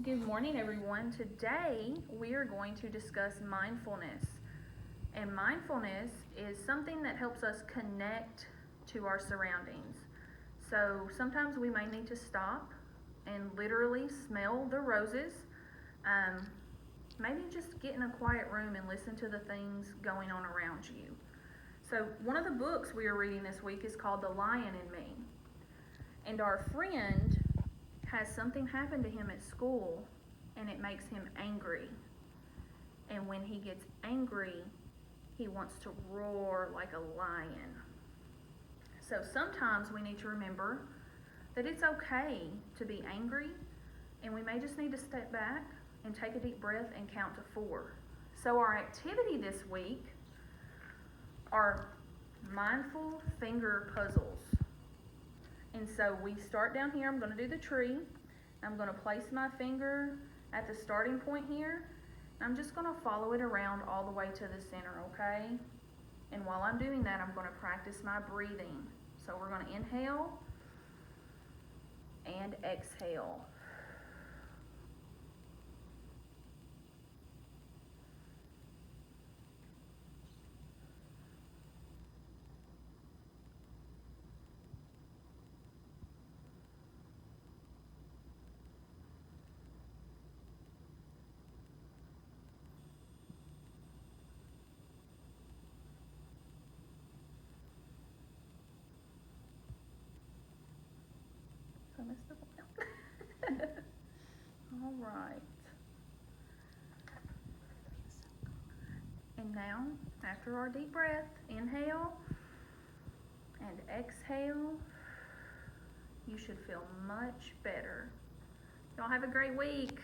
Good morning, everyone. Today we are going to discuss mindfulness. And mindfulness is something that helps us connect to our surroundings. So sometimes we may need to stop and literally smell the roses. Um, Maybe just get in a quiet room and listen to the things going on around you. So, one of the books we are reading this week is called The Lion in Me. And our friend has something happen to him at school and it makes him angry. And when he gets angry, he wants to roar like a lion. So sometimes we need to remember that it's okay to be angry, and we may just need to step back and take a deep breath and count to 4. So our activity this week are mindful finger puzzles. And so we start down here. I'm going to do the tree. I'm going to place my finger at the starting point here. I'm just going to follow it around all the way to the center, okay? And while I'm doing that, I'm going to practice my breathing. So we're going to inhale and exhale. I missed the point. All right. And now, after our deep breath, inhale and exhale. You should feel much better. Y'all have a great week.